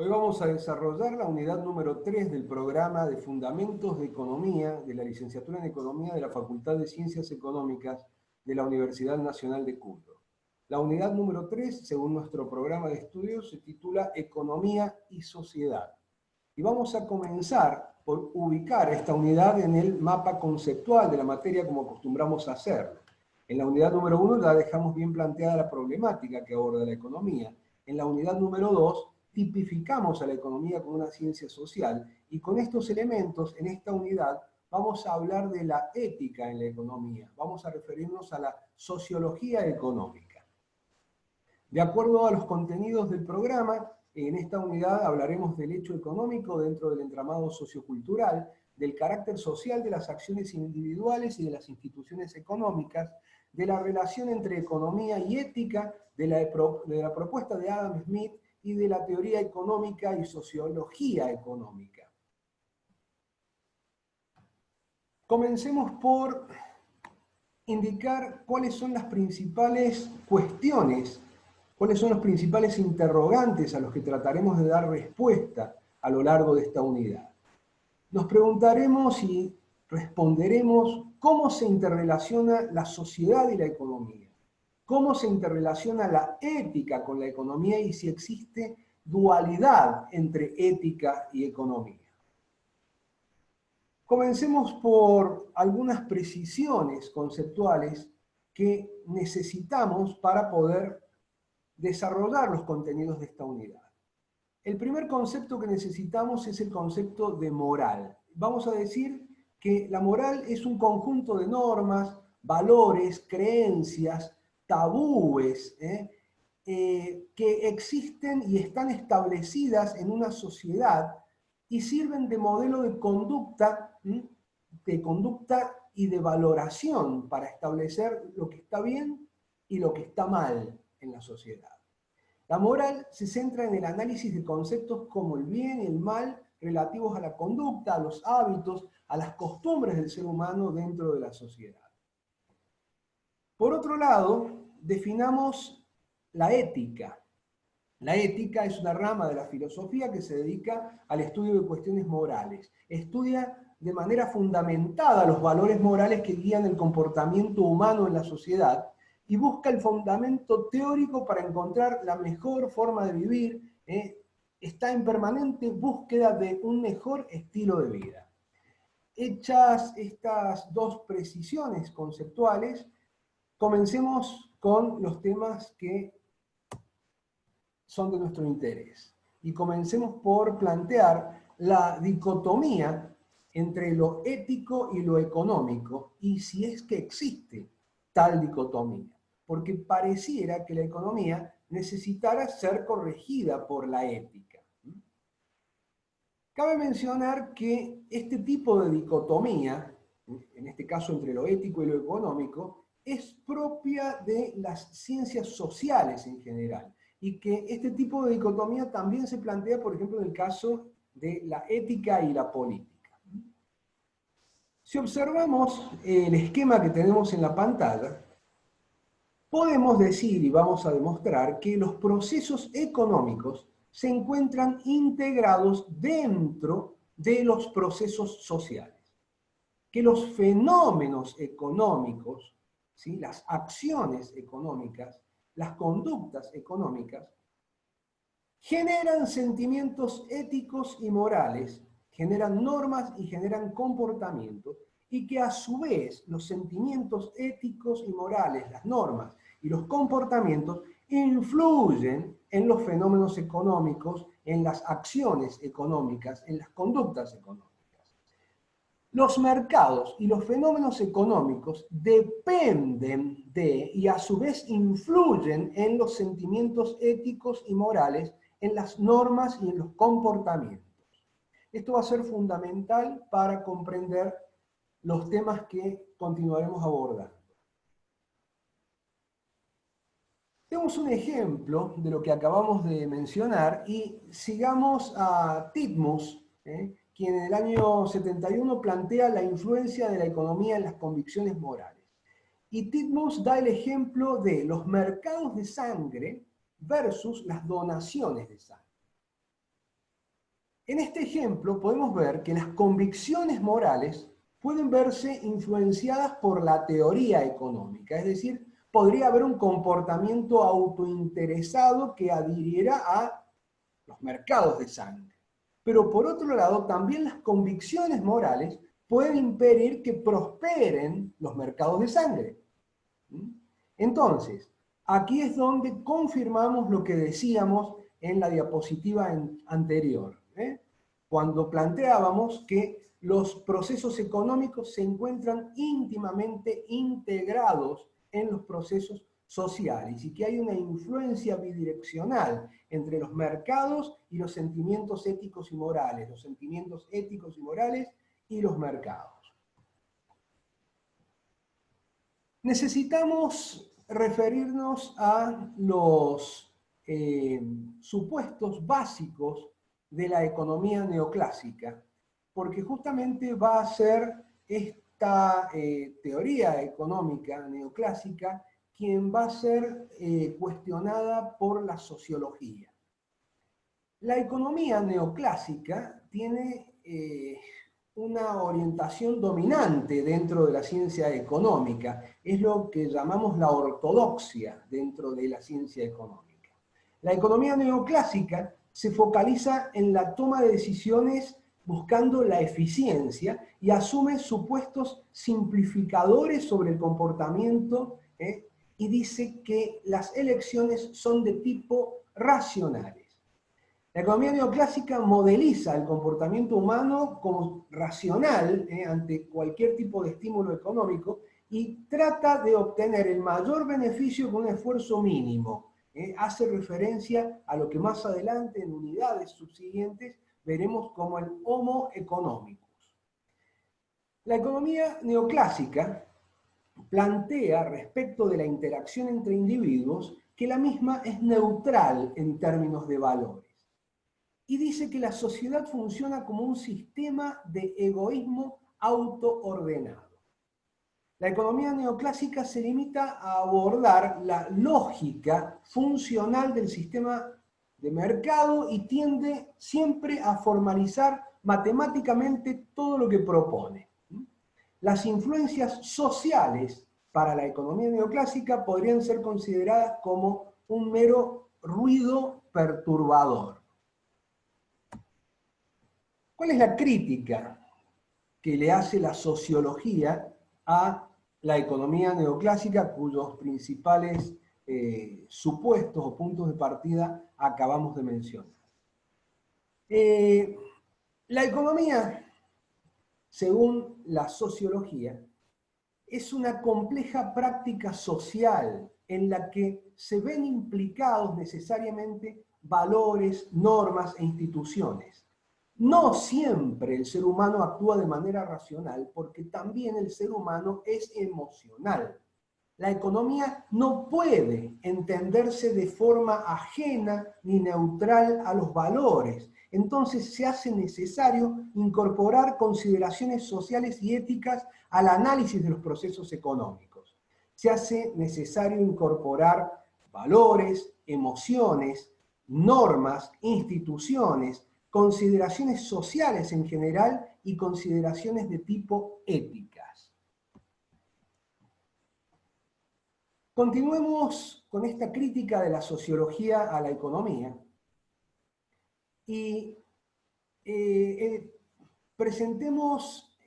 Hoy vamos a desarrollar la unidad número 3 del programa de Fundamentos de Economía de la Licenciatura en Economía de la Facultad de Ciencias Económicas de la Universidad Nacional de Cuyo. La unidad número 3, según nuestro programa de estudios, se titula Economía y Sociedad. Y vamos a comenzar por ubicar esta unidad en el mapa conceptual de la materia como acostumbramos a hacerlo. En la unidad número 1 ya dejamos bien planteada la problemática que aborda la economía. En la unidad número 2 tipificamos a la economía como una ciencia social y con estos elementos, en esta unidad, vamos a hablar de la ética en la economía. Vamos a referirnos a la sociología económica. De acuerdo a los contenidos del programa, en esta unidad hablaremos del hecho económico dentro del entramado sociocultural, del carácter social de las acciones individuales y de las instituciones económicas, de la relación entre economía y ética, de la propuesta de Adam Smith y de la teoría económica y sociología económica. Comencemos por indicar cuáles son las principales cuestiones, cuáles son los principales interrogantes a los que trataremos de dar respuesta a lo largo de esta unidad. Nos preguntaremos y responderemos cómo se interrelaciona la sociedad y la economía, cómo se interrelaciona la ética con la economía y si existe dualidad entre ética y economía. Comencemos por algunas precisiones conceptuales que necesitamos para poder desarrollar los contenidos de esta unidad. El primer concepto que necesitamos es el concepto de moral. Vamos a decir que la moral es un conjunto de normas, valores, creencias, tabúes, que existen y están establecidas en una sociedad y sirven de modelo de conducta y de valoración para establecer lo que está bien y lo que está mal en la sociedad. La moral se centra en el análisis de conceptos como el bien y el mal relativos a la conducta, a los hábitos, a las costumbres del ser humano dentro de la sociedad. Por otro lado, definamos la ética. La ética es una rama de la filosofía que se dedica al estudio de cuestiones morales. Estudia de manera fundamentada los valores morales que guían el comportamiento humano en la sociedad y busca el fundamento teórico para encontrar la mejor forma de vivir. Está en permanente búsqueda de un mejor estilo de vida. Hechas estas dos precisiones conceptuales, comencemos con los temas que son de nuestro interés. Y comencemos por plantear la dicotomía entre lo ético y lo económico, y si es que existe tal dicotomía. Porque pareciera que la economía necesitara ser corregida por la ética. Cabe mencionar que este tipo de dicotomía, en este caso entre lo ético y lo económico, es propia de las ciencias sociales en general, y que este tipo de dicotomía también se plantea, por ejemplo, en el caso de la ética y la política. Si observamos el esquema que tenemos en la pantalla, podemos decir y vamos a demostrar que los procesos económicos se encuentran integrados dentro de los procesos sociales. Que los fenómenos económicos, ¿sí?, las acciones económicas, las conductas económicas, generan sentimientos éticos y morales, generan normas y generan comportamientos, y que a su vez los sentimientos éticos y morales, las normas y los comportamientos influyen en los fenómenos económicos, en las acciones económicas, en las conductas económicas. Los mercados y los fenómenos económicos dependen de y a su vez influyen en los sentimientos éticos y morales, en las normas y en los comportamientos. Esto va a ser fundamental para comprender los temas que continuaremos abordando. Tenemos un ejemplo de lo que acabamos de mencionar y sigamos a Titmuss, quien en el año 71 plantea la influencia de la economía en las convicciones morales. Y Titmuss da el ejemplo de los mercados de sangre versus las donaciones de sangre. En este ejemplo podemos ver que las convicciones morales pueden verse influenciadas por la teoría económica, es decir, podría haber un comportamiento autointeresado que adhiriera a los mercados de sangre. Pero por otro lado, también las convicciones morales pueden impedir que prosperen los mercados de sangre. Entonces, aquí es donde confirmamos lo que decíamos en la diapositiva anterior, cuando planteábamos que los procesos económicos se encuentran íntimamente integrados en los procesos sociales y que hay una influencia bidireccional entre los mercados y los sentimientos éticos y morales, los sentimientos éticos y morales y los mercados. Necesitamos referirnos a los supuestos básicos de la economía neoclásica, porque justamente va a ser esta teoría económica neoclásica quien va a ser cuestionada por la sociología. La economía neoclásica tiene una orientación dominante dentro de la ciencia económica, es lo que llamamos la ortodoxia dentro de la ciencia económica. La economía neoclásica se focaliza en la toma de decisiones buscando la eficiencia y asume supuestos simplificadores sobre el comportamiento y dice que las elecciones son de tipo racionales. La economía neoclásica modeliza el comportamiento humano como racional ante cualquier tipo de estímulo económico y trata de obtener el mayor beneficio con un esfuerzo mínimo. Hace referencia a lo que más adelante en unidades subsiguientes veremos como el Homo economicus. La economía neoclásica plantea respecto de la interacción entre individuos que la misma es neutral en términos de valores. Y dice que la sociedad funciona como un sistema de egoísmo autoordenado. La economía neoclásica se limita a abordar la lógica funcional del sistema de mercado y tiende siempre a formalizar matemáticamente todo lo que propone. Las influencias sociales para la economía neoclásica podrían ser consideradas como un mero ruido perturbador. ¿Cuál es la crítica que le hace la sociología a la economía neoclásica, cuyos principales supuestos o puntos de partida acabamos de mencionar? La economía, según la sociología, es una compleja práctica social en la que se ven implicados necesariamente valores, normas e instituciones. No siempre el ser humano actúa de manera racional, porque también el ser humano es emocional. La economía no puede entenderse de forma ajena ni neutral a los valores. Entonces se hace necesario incorporar consideraciones sociales y éticas al análisis de los procesos económicos. Se hace necesario incorporar valores, emociones, normas, instituciones, consideraciones sociales en general y consideraciones de tipo éticas. Continuemos con esta crítica de la sociología a la economía y presentemos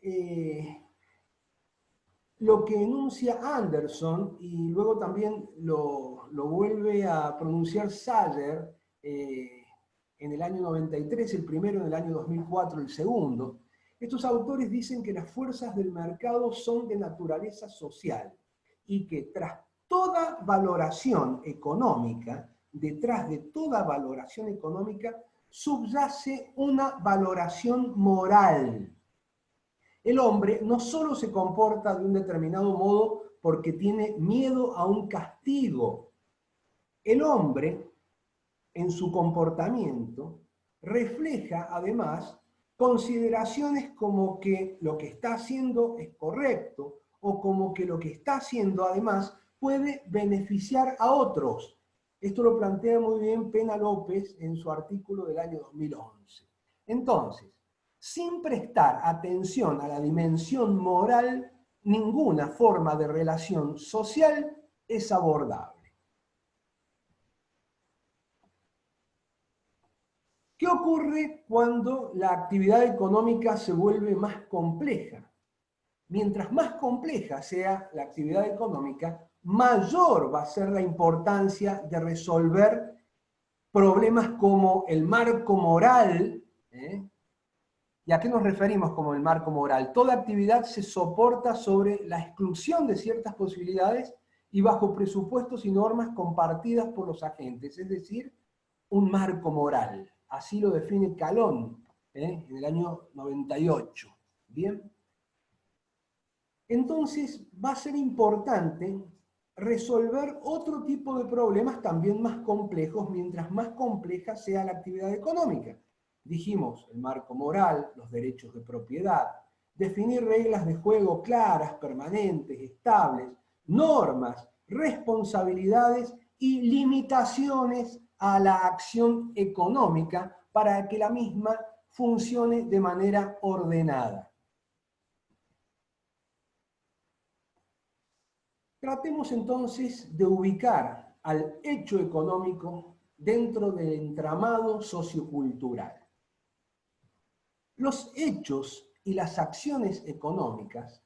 lo que enuncia Anderson y luego también lo vuelve a pronunciar Sayer en el año 93, el primero en el año 2004, el segundo. Estos autores dicen que las fuerzas del mercado son de naturaleza social y que tras toda valoración económica, detrás de toda valoración económica, subyace una valoración moral. El hombre no solo se comporta de un determinado modo porque tiene miedo a un castigo. El hombre, en su comportamiento, refleja además consideraciones como que lo que está haciendo es correcto o como que lo que está haciendo además puede beneficiar a otros. Esto lo plantea muy bien Pena López en su artículo del año 2011. Entonces, sin prestar atención a la dimensión moral, ninguna forma de relación social es abordable. ¿Qué ocurre cuando la actividad económica se vuelve más compleja? Mientras más compleja sea la actividad económica, mayor va a ser la importancia de resolver problemas como el marco moral. ¿Y a qué nos referimos como el marco moral? Toda actividad se soporta sobre la exclusión de ciertas posibilidades y bajo presupuestos y normas compartidas por los agentes, es decir, un marco moral. Así lo define Calón en el año 98. ¿Bien? Entonces va a ser importante resolver otro tipo de problemas también más complejos, mientras más compleja sea la actividad económica. Dijimos el marco moral, los derechos de propiedad, definir reglas de juego claras, permanentes, estables, normas, responsabilidades y limitaciones a la acción económica para que la misma funcione de manera ordenada. Tratemos entonces de ubicar al hecho económico dentro del entramado sociocultural. Los hechos y las acciones económicas,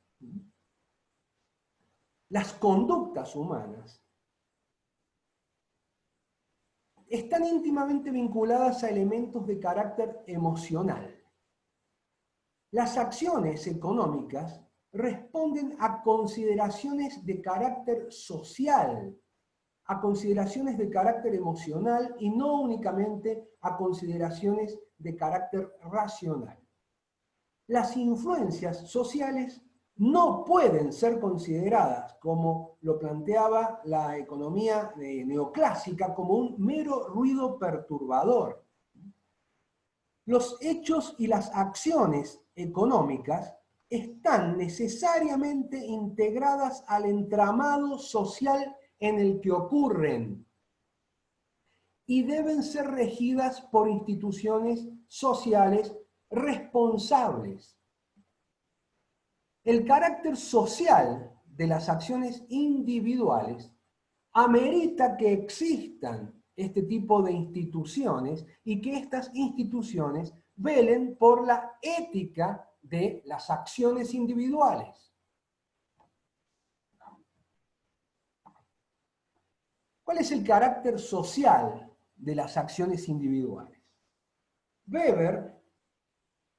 las conductas humanas, están íntimamente vinculadas a elementos de carácter emocional. Las acciones económicas responden a consideraciones de carácter social, a consideraciones de carácter emocional y no únicamente a consideraciones de carácter racional. Las influencias sociales no pueden ser consideradas, como lo planteaba la economía neoclásica, como un mero ruido perturbador. Los hechos y las acciones económicas están necesariamente integradas al entramado social en el que ocurren y deben ser regidas por instituciones sociales responsables. El carácter social de las acciones individuales amerita que existan este tipo de instituciones y que estas instituciones velen por la ética de las acciones individuales. ¿Cuál es el carácter social de las acciones individuales? Weber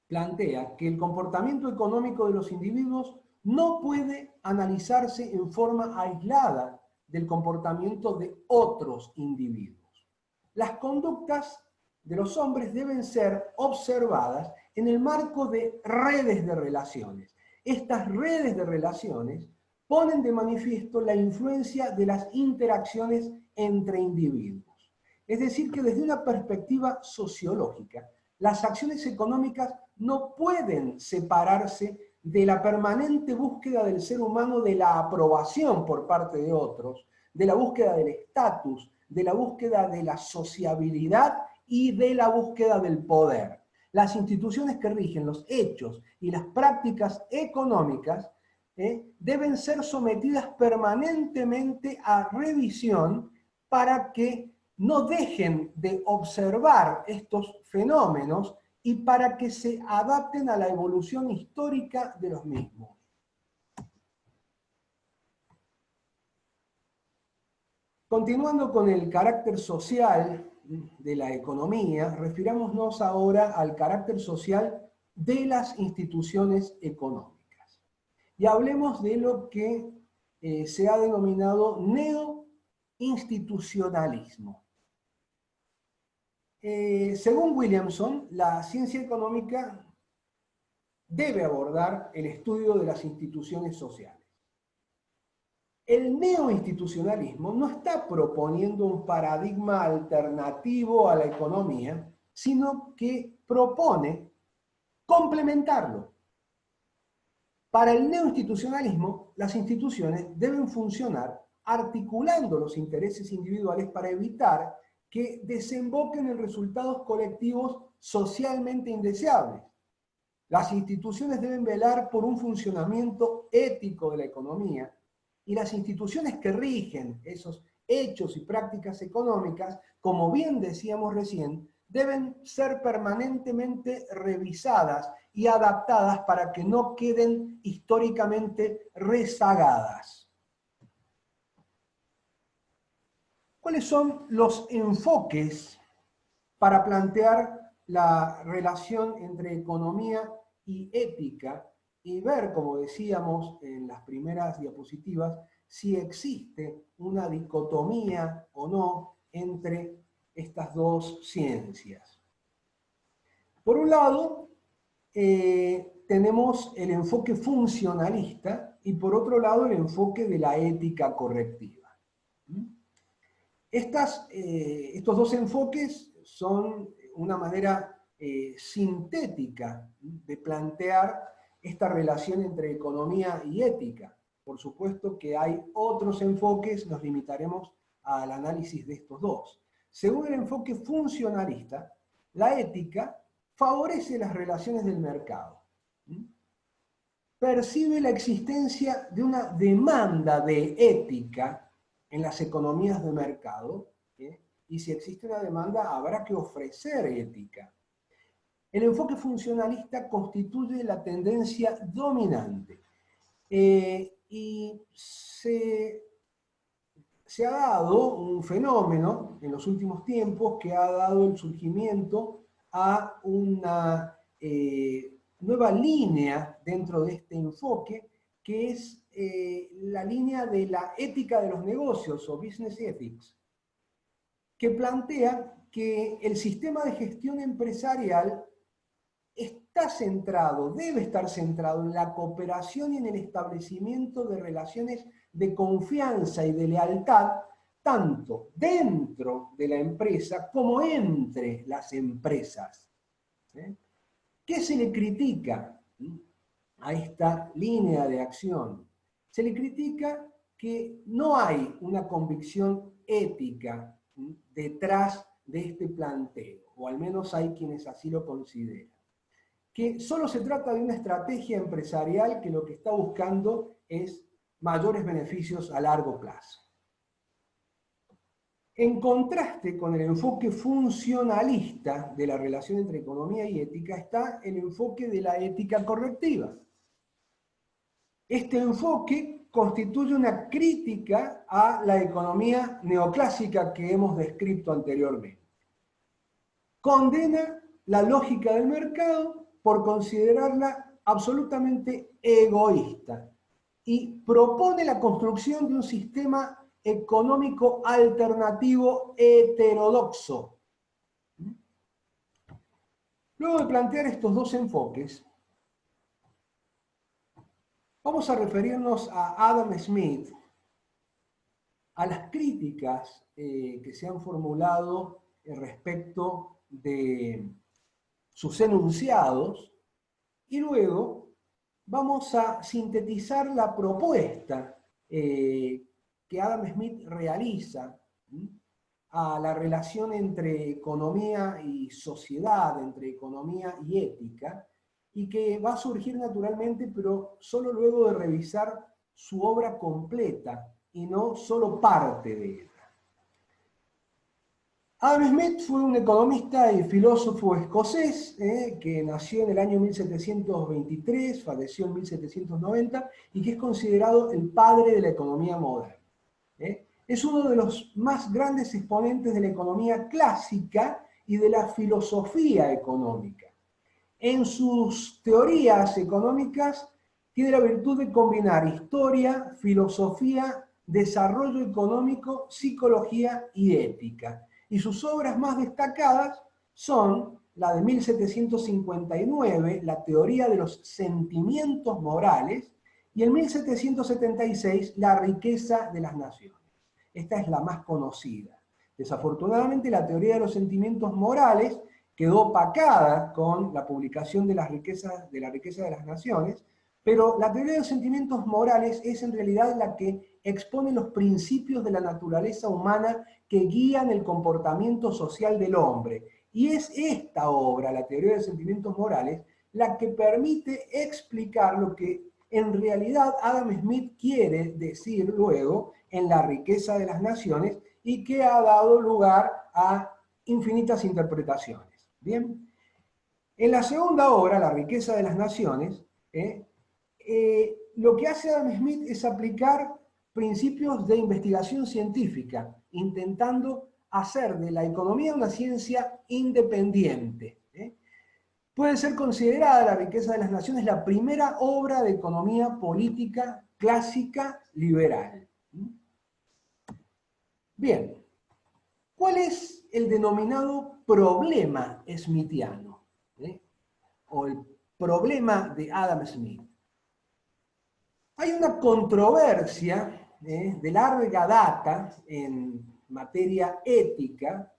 plantea que el comportamiento económico de los individuos no puede analizarse en forma aislada del comportamiento de otros individuos. Las conductas de los hombres deben ser observadas en el marco de redes de relaciones. Estas redes de relaciones ponen de manifiesto la influencia de las interacciones entre individuos. Es decir, que desde una perspectiva sociológica, las acciones económicas no pueden separarse de la permanente búsqueda del ser humano de la aprobación por parte de otros, de la búsqueda del estatus, de la búsqueda de la sociabilidad y de la búsqueda del poder. Las instituciones que rigen los hechos y las prácticas económicas deben ser sometidas permanentemente a revisión para que no dejen de observar estos fenómenos y para que se adapten a la evolución histórica de los mismos. Continuando con el carácter social de la economía, refirámonos ahora al carácter social de las instituciones económicas. Y hablemos de lo que se ha denominado neoinstitucionalismo. Según Williamson, la ciencia económica debe abordar el estudio de las instituciones sociales. El neoinstitucionalismo no está proponiendo un paradigma alternativo a la economía, sino que propone complementarlo. Para el neoinstitucionalismo, las instituciones deben funcionar articulando los intereses individuales para evitar que desemboquen en resultados colectivos socialmente indeseables. Las instituciones deben velar por un funcionamiento ético de la economía, y las instituciones que rigen esos hechos y prácticas económicas, como bien decíamos recién, deben ser permanentemente revisadas y adaptadas para que no queden históricamente rezagadas. ¿Cuáles son los enfoques para plantear la relación entre economía y ética y ver, como decíamos en las primeras diapositivas, si existe una dicotomía o no entre estas dos ciencias? Por un lado, tenemos el enfoque funcionalista y por otro lado el enfoque de la ética correctiva. Estos dos enfoques son una manera sintética de plantear esta relación entre economía y ética. Por supuesto que hay otros enfoques, nos limitaremos al análisis de estos dos. Según el enfoque funcionalista, la ética favorece las relaciones del mercado. Percibe la existencia de una demanda de ética en las economías de mercado, y si existe una demanda habrá que ofrecer ética. El enfoque funcionalista constituye la tendencia dominante, y se ha dado un fenómeno en los últimos tiempos que ha dado el surgimiento a una nueva línea dentro de este enfoque, que es la línea de la ética de los negocios o business ethics, que plantea que el sistema de gestión empresarial está centrado, debe estar centrado en la cooperación y en el establecimiento de relaciones de confianza y de lealtad, tanto dentro de la empresa como entre las empresas. ¿Qué se le critica a esta línea de acción? Se le critica que no hay una convicción ética detrás de este planteo, o al menos hay quienes así lo consideran. Que solo se trata de una estrategia empresarial que lo que está buscando es mayores beneficios a largo plazo. En contraste con el enfoque funcionalista de la relación entre economía y ética está el enfoque de la ética correctiva. Este enfoque constituye una crítica a la economía neoclásica que hemos descrito anteriormente. Condena la lógica del mercado por considerarla absolutamente egoísta y propone la construcción de un sistema económico alternativo heterodoxo. Luego de plantear estos dos enfoques, vamos a referirnos a Adam Smith, a las críticas que se han formulado respecto de sus enunciados, y luego vamos a sintetizar la propuesta que Adam Smith realiza a la relación entre economía y sociedad, entre economía y ética, y que va a surgir naturalmente, pero solo luego de revisar su obra completa y no solo parte de ella. Adam Smith fue un economista y filósofo escocés que nació en el año 1723, falleció en 1790 y que es considerado el padre de la economía moderna. Es uno de los más grandes exponentes de la economía clásica y de la filosofía económica. En sus teorías económicas tiene la virtud de combinar historia, filosofía, desarrollo económico, psicología y ética. Y sus obras más destacadas son la de 1759, La teoría de los sentimientos morales, y en 1776, La riqueza de las naciones. Esta es la más conocida. Desafortunadamente, la teoría de los sentimientos morales quedó opacada con la publicación de la riqueza de las naciones, pero la teoría de los sentimientos morales es en realidad la que expone los principios de la naturaleza humana que guían el comportamiento social del hombre. Y es esta obra, la teoría de los sentimientos morales, la que permite explicar lo que en realidad Adam Smith quiere decir luego en La riqueza de las naciones y que ha dado lugar a infinitas interpretaciones. Bien, en la segunda obra, La riqueza de las naciones, lo que hace Adam Smith es aplicar principios de investigación científica, intentando hacer de la economía una ciencia independiente. Puede ser considerada La riqueza de las naciones la primera obra de economía política clásica liberal. Bien, ¿cuál es el denominado problema smithiano? O el problema de Adam Smith. Hay una controversia de larga data en materia ética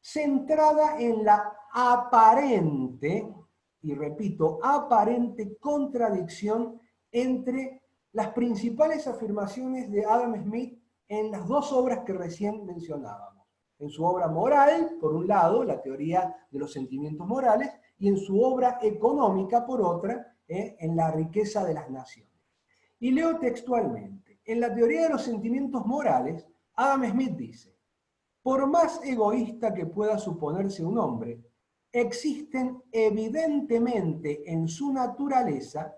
centrada en la aparente, y repito, aparente contradicción entre las principales afirmaciones de Adam Smith en las dos obras que recién mencionábamos. En su obra moral, por un lado, la teoría de los sentimientos morales, y en su obra económica, por otra, en La riqueza de las naciones. Y leo textualmente. En la teoría de los sentimientos morales, Adam Smith dice: por más egoísta que pueda suponerse un hombre, existen evidentemente en su naturaleza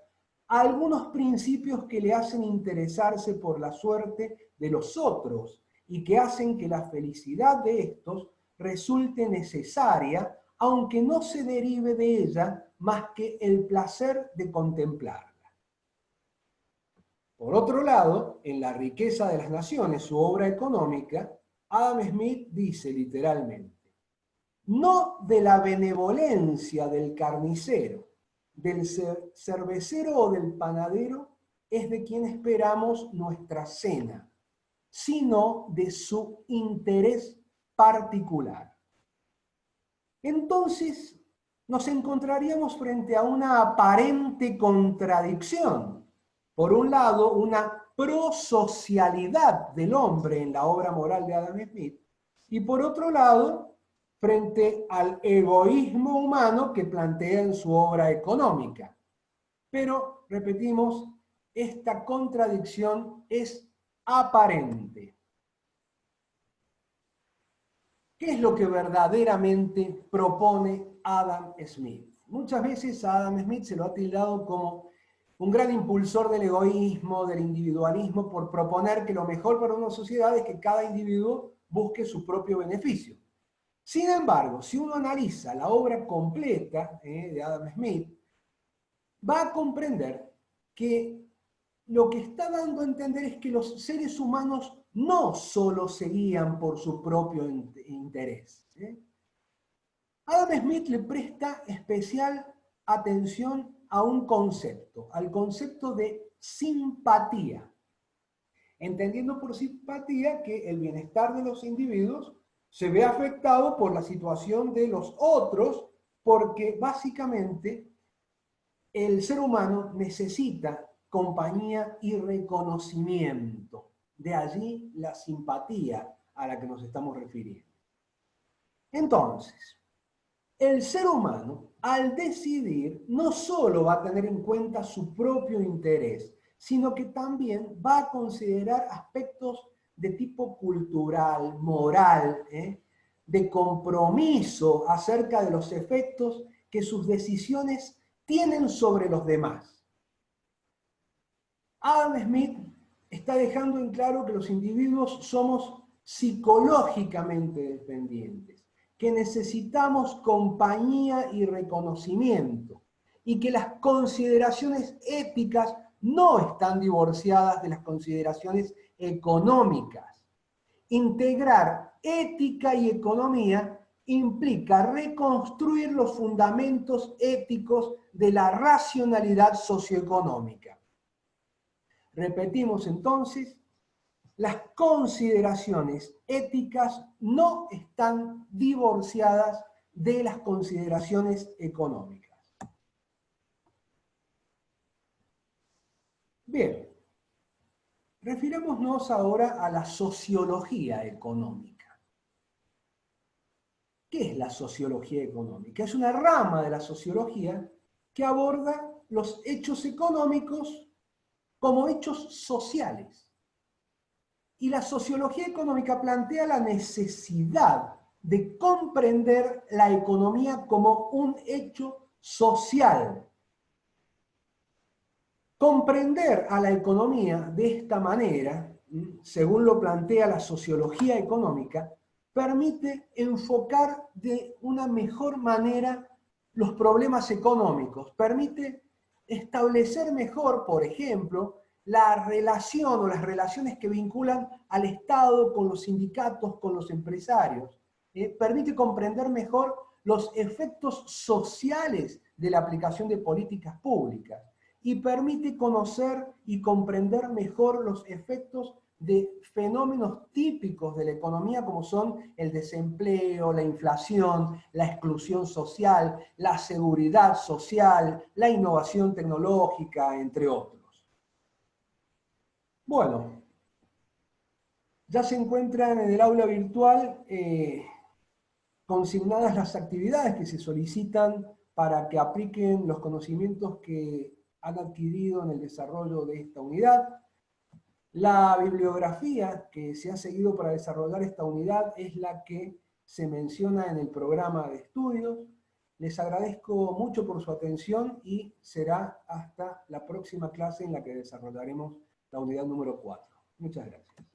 algunos principios que le hacen interesarse por la suerte de los otros y que hacen que la felicidad de estos resulte necesaria, aunque no se derive de ella más que el placer de contemplarla. Por otro lado, en La riqueza de las naciones, su obra económica, Adam Smith dice literalmente: no de la benevolencia del carnicero, del cervecero o del panadero es de quien esperamos nuestra cena, sino de su interés particular. Entonces, nos encontraríamos frente a una aparente contradicción. Por un lado, una prosocialidad del hombre en la obra moral de Adam Smith, y por otro lado, frente al egoísmo humano que plantea en su obra económica. Pero, repetimos, esta contradicción es aparente. ¿Qué es lo que verdaderamente propone Adam Smith? Muchas veces a Adam Smith se lo ha tildado como un gran impulsor del egoísmo, del individualismo, por proponer que lo mejor para una sociedad es que cada individuo busque su propio beneficio. Sin embargo, si uno analiza la obra completa de Adam Smith, va a comprender que lo que está dando a entender es que los seres humanos no solo se guían por su propio interés. Adam Smith le presta especial atención a un concepto, al concepto de simpatía, entendiendo por simpatía que el bienestar de los individuos se ve afectado por la situación de los otros, porque básicamente el ser humano necesita compañía y reconocimiento. De allí la simpatía a la que nos estamos refiriendo. Entonces, el ser humano, al decidir, no solo va a tener en cuenta su propio interés, sino que también va a considerar aspectos de tipo cultural, moral, de compromiso acerca de los efectos que sus decisiones tienen sobre los demás. Adam Smith está dejando en claro que los individuos somos psicológicamente dependientes, que necesitamos compañía y reconocimiento, y que las consideraciones éticas no están divorciadas de las consideraciones económicas. Integrar ética y economía implica reconstruir los fundamentos éticos de la racionalidad socioeconómica. Repetimos entonces, las consideraciones éticas no están divorciadas de las consideraciones económicas. Bien, refirámonos ahora a la sociología económica. ¿Qué es la sociología económica? Es una rama de la sociología que aborda los hechos económicos como hechos sociales. Y la sociología económica plantea la necesidad de comprender la economía como un hecho social. Comprender a la economía de esta manera, según lo plantea la sociología económica, permite enfocar de una mejor manera los problemas económicos, permite establecer mejor, por ejemplo, la relación o las relaciones que vinculan al Estado con los sindicatos, con los empresarios, permite comprender mejor los efectos sociales de la aplicación de políticas públicas y permite conocer y comprender mejor los efectos de fenómenos típicos de la economía como son el desempleo, la inflación, la exclusión social, la seguridad social, la innovación tecnológica, entre otros. Bueno, ya se encuentran en el aula virtual consignadas las actividades que se solicitan para que apliquen los conocimientos que han adquirido en el desarrollo de esta unidad. La bibliografía que se ha seguido para desarrollar esta unidad es la que se menciona en el programa de estudios. Les agradezco mucho por su atención y será hasta la próxima clase en la que desarrollaremos la unidad número 4. Muchas gracias.